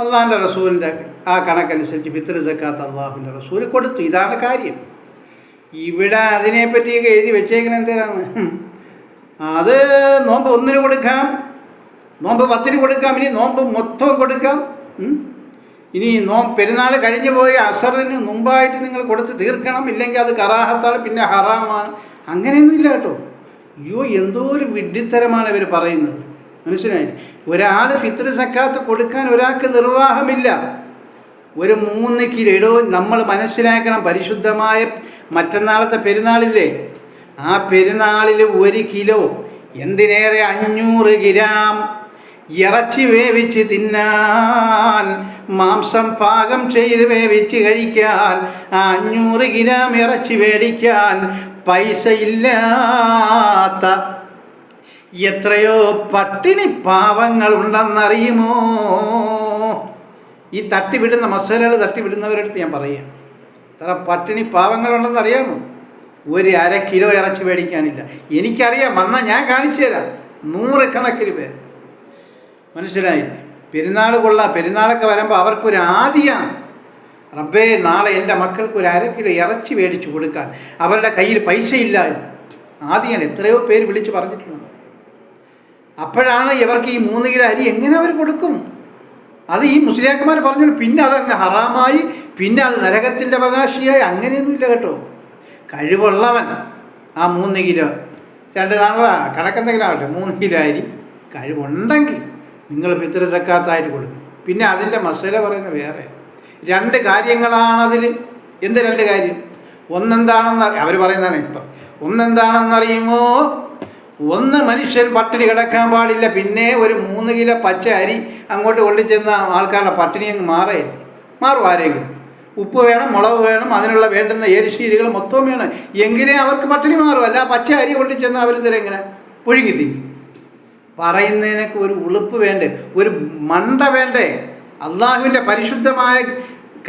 അള്ളാൻ്റെ റസൂലിൻ്റെ ആ കണക്കനുസരിച്ച് ഫിത്ർ സക്കാത്ത് അള്ളാഹുവിൻ്റെ റസൂൽ കൊടുത്തു. ഇതാണ് കാര്യം. ഇവിടെ അതിനെപ്പറ്റിയൊക്കെ എഴുതി വെച്ചേക്കണം. എന്തിനാണ് അത്? നോമ്പ് 1 കൊടുക്കാം, നോമ്പ് 10 കൊടുക്കാം, ഇനി നോമ്പ് മൊത്തം കൊടുക്കാം. ഇനി പെരുന്നാൾ കഴിഞ്ഞു പോയി അസറിന് മുമ്പായിട്ട് നിങ്ങൾ കൊടുത്ത് തീർക്കണം, ഇല്ലെങ്കിൽ അത് കറാഹത്താണ്, പിന്നെ ഹറാമാണ്. അങ്ങനെയൊന്നുമില്ല കേട്ടോ. അയ്യോ, എന്തോ ഒരു വിഡ്ഢിത്തരമാണ് ഇവർ പറയുന്നത്, മനസ്സിലായി. ഒരാൾ ഫിത്ർ സക്കാത്ത് കൊടുക്കാൻ ഒരാൾക്ക് നിർവാഹമില്ല. ഒരു 3 കിലോ നമ്മൾ മനസ്സിലാക്കണം. പരിശുദ്ധമായ മറ്റന്നാളത്തെ പെരുന്നാളില്ലേ, ആ പെരുന്നാളിൽ 1 കിലോ, എന്തിനേറെ 500 ഗ്രാം ഇറച്ചി വേവിച്ച് തിന്നാൻ, മാംസം പാകം ചെയ്ത് വേവിച്ച് കഴിക്കാൻ, 500 ഗ്രാം ഇറച്ചി മേടിക്കാൻ പൈസ ഇല്ലാത്ത എത്രയോ പട്ടിണി പാവങ്ങളുണ്ടെന്നറിയുമോ? ഈ തട്ടിവിടുന്ന മസാലകൾ തട്ടിവിടുന്നവരടുത്ത് ഞാൻ പറയുക, എത്ര പട്ടിണി പാവങ്ങളുണ്ടെന്നറിയാമോ? 1/2 കിലോ ഇറച്ചി മേടിക്കാനില്ല. എനിക്കറിയാം, വന്നാൽ ഞാൻ കാണിച്ചു തരാം. 100 കണക്കിന് പേര്, മനസ്സിലായില്ലേ? പെരുന്നാളൊക്കെ വരുമ്പോൾ അവർക്കൊരു ആദിയാണ്, റബ്ബേ നാളെ എൻ്റെ മക്കൾക്ക് 1/2 കിലോ ഇറച്ചി മേടിച്ച് കൊടുക്കാൻ അവരുടെ കയ്യിൽ പൈസ ഇല്ല. ആദിയാണ്. എത്രയോ പേര് വിളിച്ച് പറഞ്ഞിട്ടുണ്ട്. അപ്പോഴാണ് ഇവർക്ക് ഈ 3 കിലോ അരി എങ്ങനെ അവർ കൊടുക്കും? അത് ഈ മുസ്ലിയാക്കന്മാർ പറഞ്ഞു. പിന്നെ അതങ്ങ് ഹറാമായി, പിന്നെ അത് നരകത്തിൻ്റെ അവകാശിയായി. അങ്ങനെയൊന്നുമില്ല കേട്ടോ. കഴിവുള്ളവൻ ആ 3 കിലോ 2 4 കണക്കെന്തെങ്കിലും ആവട്ടെ, 3 കിലോ അരി കഴിവുണ്ടെങ്കിൽ നിങ്ങൾ ഫിത്ർ സക്കാത്തായിട്ട് കൊടുക്കും. പിന്നെ അതിൻ്റെ മസാല പറയുന്നത് വേറെ. രണ്ട് കാര്യങ്ങളാണതിൽ. എന്ത് രണ്ട് കാര്യം? ഒന്നെന്താണെന്ന് അവർ പറയുന്നതാണ് ഇപ്പം. ഒന്നെന്താണെന്നറിയുമോ? ഒന്ന്, മനുഷ്യൻ പട്ടിണി കിടക്കാൻ പാടില്ല. പിന്നെ ഒരു 3 കിലോ പച്ച അരി അങ്ങോട്ട് കൊണ്ടുചെന്ന ആൾക്കാരുടെ പട്ടിണി അങ്ങ് മാറും ആരെങ്കിലും. ഉപ്പ് വേണം, മുളക് വേണം, അതിനുള്ള വേണ്ടുന്ന എരിശീരികൾ മൊത്തം വേണം, എങ്കിലേ അവർക്ക് പട്ടിണി മാറും. അല്ല പച്ച അരി കൊണ്ടുചെന്ന് അവരെന്തിനാ ഇങ്ങനെ പുഴുങ്ങി തിന്നും? പറയുന്നതിനൊക്കെ ഒരു ഉളുപ്പ് വേണ്ടേ, ഒരു മണ്ട വേണ്ടേ? അള്ളാഹുവിൻ്റെ പരിശുദ്ധമായ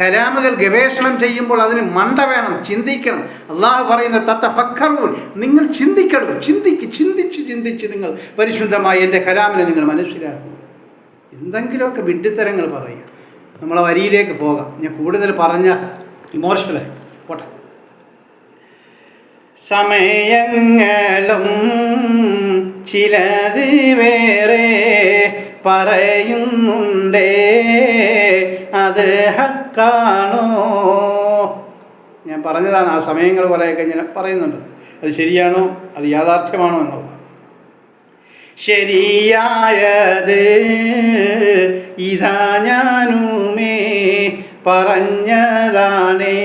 കലാമുകൾ ഗവേഷണം ചെയ്യുമ്പോൾ അതിന് മണ്ട വേണം, ചിന്തിക്കണം. അള്ളാഹു പറയുന്ന തത്തഫക്കറൂൻ, നിങ്ങൾ ചിന്തിക്കണം, ചിന്തിച്ച് നിങ്ങൾ പരിശുദ്ധമായ എൻ്റെ കലാമിനെ നിങ്ങൾ മനസ്സിലാക്കുക. എന്തെങ്കിലുമൊക്കെ വിഡ്ഢിത്തരങ്ങൾ പറയുക. നമ്മളെ വരിയിലേക്ക് പോകാം. ഞാൻ കൂടുതൽ പറഞ്ഞ ഇമോഷണലായി പോട്ടെ. സമയങ്ങളും ചിലത് വേറെ പറയുന്നുണ്ടേ, അത് ഹക്കാണോ? ഞാൻ പറഞ്ഞതാണ്, ആ സമയങ്ങൾ കുറേയൊക്കെ ഞാൻ പറയുന്നുണ്ട്. അത് ശരിയാണോ, അത് യാഥാർത്ഥ്യമാണോ എന്നുള്ളത്. ശരിയായത് ഇതാ ഞാനുമേ പറഞ്ഞതാണേ,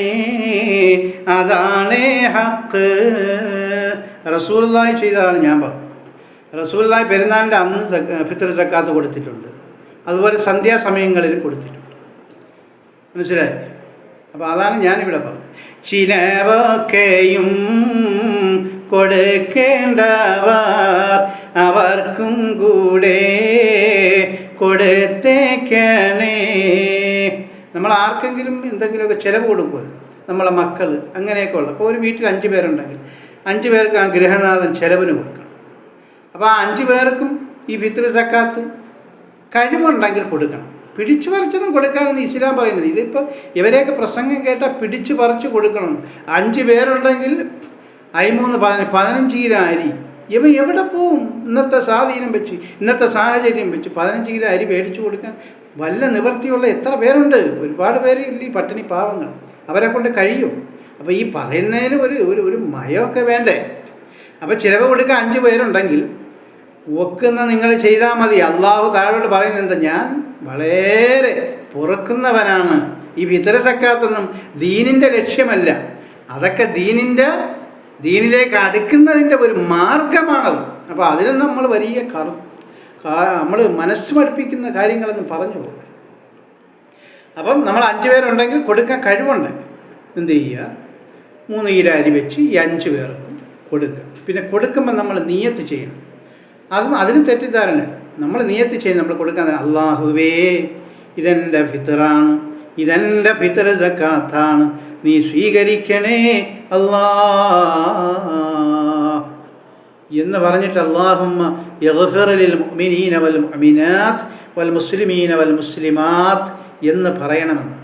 അതാണേ ഹക്ക്. റസൂലുള്ളാഹി ചെയ്തതാണ് ഞാൻ പറഞ്ഞത്. റസൂലുള്ളാഹി പെരുന്നാളിൻ്റെ അന്ന് ഫിത്ർ സക്കാത്ത് കൊടുത്തിട്ടുണ്ട്, അതുപോലെ സന്ധ്യാസമയങ്ങളിൽ കൊടുത്തിട്ടുണ്ട്. മനസ്സിലായി? അപ്പോൾ അതാണ് ഞാനിവിടെ പറഞ്ഞത്. ചിലവൊക്കെയും കൊടുക്കേണ്ടവർ അവർക്കും കൂടെ കൊടുത്തേക്കണേ. നമ്മൾ ആർക്കെങ്കിലും എന്തെങ്കിലുമൊക്കെ ചിലവ് കൊടുക്കുമല്ലോ, നമ്മളെ മക്കൾ അങ്ങനെയൊക്കെ ഉള്ള. അപ്പോൾ ഒരു വീട്ടിൽ 5 പേരുണ്ടെങ്കിൽ 5 പേർക്ക് ആ ഗൃഹനാഥൻ ചിലവിന് കൊടുക്കണം. അപ്പോൾ ആ 5 പേർക്കും ഈ ഫിത്ർ സക്കാത്ത് കഴിവുണ്ടെങ്കിൽ കൊടുക്കണം. പിടിച്ചു പറിച്ചൊന്നും കൊടുക്കാമെന്ന് ഇസ്ലാം പറയുന്നത്. ഇതിപ്പോൾ ഇവരെയൊക്കെ പ്രസംഗം കേട്ടാൽ പിടിച്ചു പറിച്ച് കൊടുക്കണം. 5 പേരുണ്ടെങ്കിൽ 15 കിലോ അരി. ഇവ എവിടെ പോവും? ഇന്നത്തെ സ്വാധീനം വെച്ച്, ഇന്നത്തെ സാഹചര്യം വെച്ച് 15 കിലോ അരി മേടിച്ചു കൊടുക്കാൻ വല്ല നിവൃത്തിയുള്ള എത്ര പേരുണ്ട്? ഒരുപാട് പേര് ഇല്ല, ഈ പട്ടിണി പാവങ്ങൾ. അവരെ കൊണ്ട് കഴിയും. അപ്പോൾ ഈ പറയുന്നതിന് ഒരു മയമൊക്കെ വേണ്ടേ? അപ്പോൾ ചിലവ് കൊടുക്കാൻ 5 പേരുണ്ടെങ്കിൽ ഒക്കുന്ന നിങ്ങൾ ചെയ്താൽ മതി. അള്ളാഹു താഴോട്ട് പറയുന്നത് എന്താ? ഞാൻ വളരെ പൊറുക്കുന്നവനാണ്. ഈ ഫിത്ർ സക്കാത്തൊന്നും ദീനിൻ്റെ ലക്ഷ്യമല്ല, അതൊക്കെ ദീനിലേക്ക് അടുക്കുന്നതിൻ്റെ ഒരു മാർഗമാണത്. അപ്പോൾ അതിന് നമ്മൾ വലിയ നമ്മൾ മനസ്സ് പഠിപ്പിക്കുന്ന കാര്യങ്ങളൊന്നും പറഞ്ഞു പോകും. അപ്പം നമ്മൾ 5 പേരുണ്ടെങ്കിൽ കൊടുക്കാൻ കഴിവുണ്ടെങ്കിൽ എന്ത് ചെയ്യുക? 3 കിലോ അരി വെച്ച് ഈ 5 പേർക്കും കൊടുക്കുക. പിന്നെ കൊടുക്കുമ്പോൾ നമ്മൾ നിയ്യത്ത് ചെയ്യണം. അതിന് തെറ്റിദ്ധാരണ. നമ്മൾ നിയ്യത്ത് ചെയ്യണം, നമ്മൾ കൊടുക്കാൻ തന്നെ അല്ലാഹുവേ ഇതെൻ്റെ ഫിത്റാണ്, ഇതെൻ്റെ ഫിത്ർ സക്കാത്താണ്, നീ സ്വീകരിക്കണേ അല്ലാ എന്ന് പറഞ്ഞിട്ട് അല്ലാഹുമ്മ യഗ്ഫിർ ലിൽ മുഅ്മിനീന വൽ മുഅ്മിനാത്ത് വൽ മുസ്ലിമീന വൽ മുസ്ലിമാത്ത് എന്ന് പറയണമെന്ന്.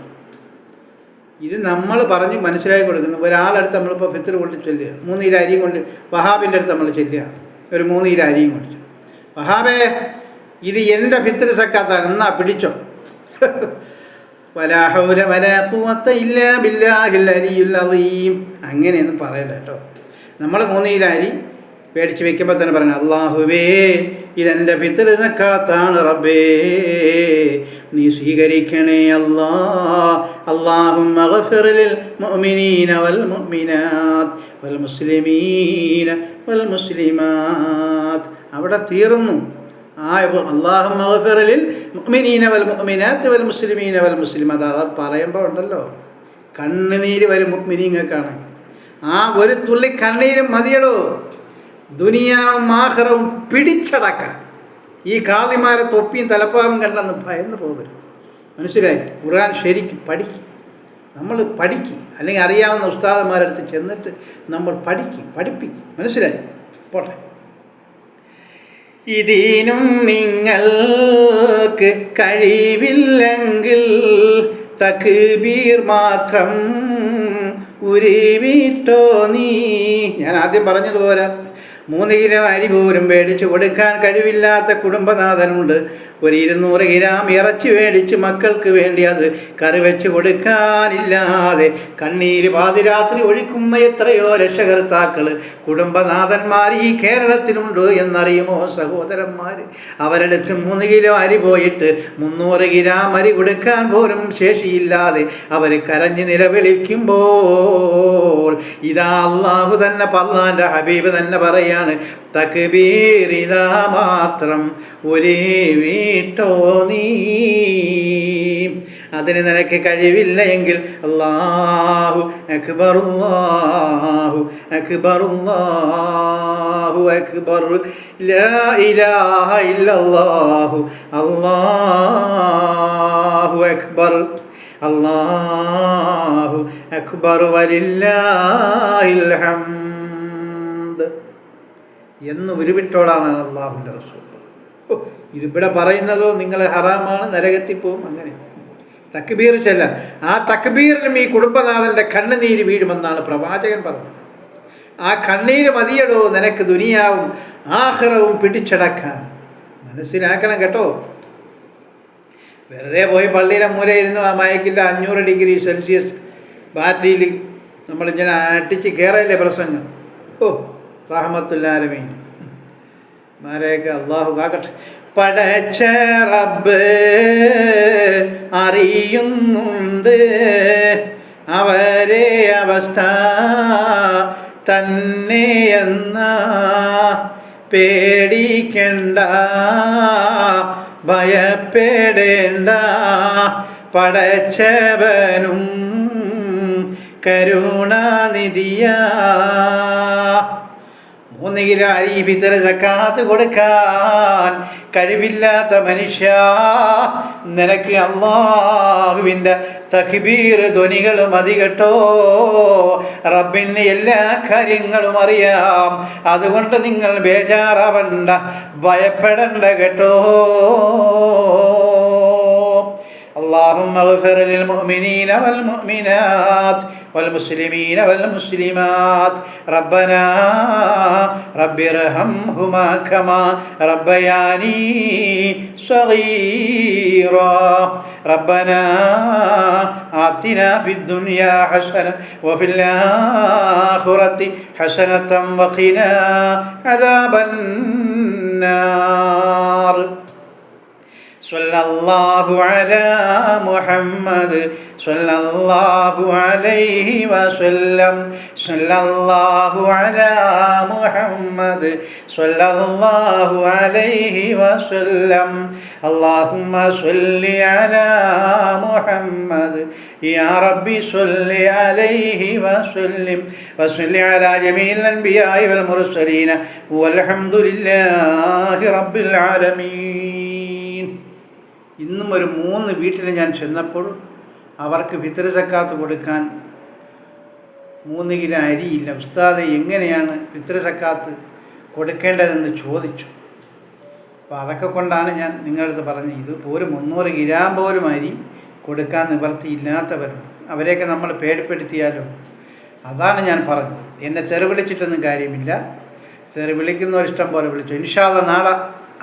ഇത് നമ്മൾ പറഞ്ഞ് മനസ്സിലാക്കി കൊടുക്കുന്നു. ഒരാളടുത്ത് നമ്മളിപ്പോൾ ഫിത്ർ കൊണ്ട് ചെല്ലുക, 3 കിലോ അരിയും കൊണ്ട് വഹാബിൻ്റെ അടുത്ത് നമ്മൾ ചെല്ലുക, ഒരു 3 കിലോ അരിയും കൊണ്ട്, വഹാബേ ഇത് എൻ്റെ ഫിത്ർ സക്കാത്താണ്, എന്നാ പിടിച്ചോ. വലാ ഹൗല വലാ ഖുവത ഇല്ലാ ബില്ലാഹിൽ അലിയുൽ അളീം അങ്ങനെയൊന്നും പറയണ്ട കേട്ടോ. നമ്മൾ 3 കിലോ അരി പേടിച്ച് വെക്കുമ്പോൾ തന്നെ പറയണം അല്ലാഹുവേ ഇതെൻ്റെ ഫിത്ർ സക്കാത്താണ് റബ്ബേ, നീ സ്വീകരിക്കണേ അല്ലാ. അല്ലാഹുമ്മ ഗഫിർ ലിൽ മുഅ്മിനീന വൽ മുഅ്മിനാത്ത് വൽ മുസ്ലിമീന വൽ മുസ്ലിമാത്ത്. അവിടെ തീർന്നു. അല്ലാഹുമ്മ ഗഫിർ ലിൽ മുഅ്മിനീന വൽ മുഅ്മിനാത്ത് വൽ മുസ്ലിമീന വൽ മുസ്ലിമാത്ത്. അത് പറയുമ്പോൾ ഉണ്ടല്ലോ കണ്ണുനീര് വരും മുഅ്മിനീങ്ങൾക്കാണെങ്കിൽ. ആ ഒരു തുള്ളി കണ്ണീരും മതിയടോ ദുനിയാവും ആഖിറവും പിടിച്ചടക്കാൻ. ഈ കാളിമാരെ തൊപ്പിയും തലപ്പാവും കണ്ടെന്ന് ഭയന്ന് പോകരുത്. മനസ്സിലായി? ഖുർആൻ ശരിക്കും പഠിക്കും, നമ്മൾ പഠിക്കും. അല്ലെങ്കിൽ അറിയാവുന്ന ഉസ്താദന്മാരടുത്ത് ചെന്നിട്ട് നമ്മൾ പഠിപ്പിക്കും. മനസ്സിലായി? പോട്ടെ. ഇതിനും നിങ്ങൾക്ക് കഴിവില്ലെങ്കിൽ തക്ബീർ മാത്രം ഉരുവിട്ടോ നീ. ഞാൻ ആദ്യം പറഞ്ഞതുപോലെ 3 കിലോ അരി പോലും മേടിച്ച് കൊടുക്കാൻ കഴിവില്ലാത്ത കുടുംബനാഥനുണ്ട്. ഒരു 200 ഗ്രാം ഇറച്ചി മേടിച്ച് മക്കൾക്ക് വേണ്ടി അത് കറി വെച്ച് കൊടുക്കാനില്ലാതെ കണ്ണീര് പാതിരാത്രി ഒഴിക്കുന്ന എത്രയോ രക്ഷകർത്താക്കൾ, കുടുംബനാഥന്മാർ ഈ കേരളത്തിലുണ്ട് എന്നറിയുമോ സഹോദരന്മാർ? അവരെടുത്ത് 3 കിലോ അരി പോയിട്ട് 300 ഗ്രാം അരി കൊടുക്കാൻ പോലും ശേഷിയില്ലാതെ അവർ കരഞ്ഞ് നിലവിളിക്കുമ്പോൾ ഇതാ അള്ളാഹു തന്നെ, അല്ലാഹുവിൻ്റെ ഹബീബ് തന്നെ പറയാണ്, തക്ബീർ ഇതാ മാത്രം ഒരേ വീട്ടോ നീ. അതിന് നിനക്ക് കഴിവില്ല എങ്കിൽ അല്ലാഹു അക്ബർ, അല്ലാഹു അക്ബർ, അല്ലാഹു അക്ബർ, ലാ ഇലാഹ ഇല്ലല്ലാഹു, അല്ലാഹു അക്ബർ, അല്ലാഹു അക്ബർ വലില്ലാഹിൽ ഹംദ് എന്ന് ഉരുവിട്ടോളാണ് അല്ലാഹുവിൻ്റെ റസൂൽ. ഇതിവിടെ പറയുന്നതോ നിങ്ങൾ ഹറാമാണ്, നരകത്തിൽ പോവും. അങ്ങനെ തക്ബീർ ചെല്ലാൻ, ആ തക്ബീറിലും ഈ കുടുംബനാഥൻ്റെ കണ്ണുനീര് വീഴുമെന്നാണ് പ്രവാചകൻ പറഞ്ഞത്. ആ കണ്ണീര് മതിയടോ നിനക്ക് ദുനിയാവും ആഖിറവും പിടിച്ചടക്കാൻ. മനസ്സിലാക്കണം കേട്ടോ. വെറുതെ പോയി പള്ളിയിലെ മൂലയിരുന്ന് ആ മയക്കില്ല 500 ഡിഗ്രി സെൽഷ്യസ് ബാറ്ററിയിൽ നമ്മളിങ്ങനെ അട്ടിച്ച് കയറല്ലേ പ്രസംഗം. റഹ്മത്തുല്ലാലമീൻ മാരെയൊക്കെ അള്ളാഹു കാക്കട്ടെ. പടച്ച റബ്ബ് അറിയുന്നുണ്ട് അവരെ അവസ്ഥ തന്നെയെന്ന, പേടിക്കണ്ട ഭയപ്പെടേണ്ട, പടച്ചവനും കരുണാനിധിയാ. 3 കിലോ അരി ഫിത്ർ സക്കാത്ത് കൊടുക്കാൻ കഴിവില്ലാത്ത മനുഷ്യ, നിനക്ക് അല്ലാഹുവിൻ്റെ തക്ബീർ ധ്വനികൾ മതി കേട്ടോ. റബ്ബിന് എല്ലാ കാര്യങ്ങളും അറിയാം. അതുകൊണ്ട് നിങ്ങൾ ബേജാറാവണ്ട, ഭയപ്പെടണ്ട കേട്ടോ. اللهم اغفر للمؤمنين والمؤمنات والمسلمين والمسلمات ربنا رب ارحمهما كما ربياني صغيرا ربنا آتنا في الدنيا حسنة وفي الآخرة حسنة وقنا عذاب النار. صلى الله على محمد صلى الله عليه وسلم. صلى الله على محمد صلى الله عليه وسلم. اللهم صل على محمد يا ربي صل عليه وسلم وصل على جميع الأنبياء والمرسلين والحمد لله رب العالمين. ഇന്നും ഒരു 3 വീട്ടിൽ ഞാൻ ചെന്നപ്പോൾ അവർക്ക് ഫിത്ർ സക്കാത്ത് കൊടുക്കാൻ 3 കിലോ അരിയില്ല. ഉസ്താദെ എങ്ങനെയാണ് ഫിത്ർ സക്കാത്ത് കൊടുക്കേണ്ടതെന്ന് ചോദിച്ചു. അപ്പോൾ അതൊക്കെ കൊണ്ടാണ് ഞാൻ നിങ്ങളടുത്ത് പറഞ്ഞത്. ഇത് പോലും 300 ഗ്രാം പോലും അരി കൊടുക്കാൻ നിവർത്തിയില്ലാത്തവരുണ്ട്. അവരെയൊക്കെ നമ്മൾ പേടിപ്പെടുത്തിയാലോ? അതാണ് ഞാൻ പറഞ്ഞത്. എന്നെ തെറി വിളിച്ചിട്ടൊന്നും കാര്യമില്ല. തെറി വിളിക്കുന്നവരിഷ്ടം പോലെ വിളിച്ചു. ഇൻഷാ അല്ലാഹ് നാളെ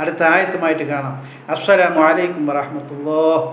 അടുത്ത ആയത്തുമായിട്ട് കാണാം. അസ്സലാമു അലൈക്കും വറഹ്മത്തുള്ളാഹി.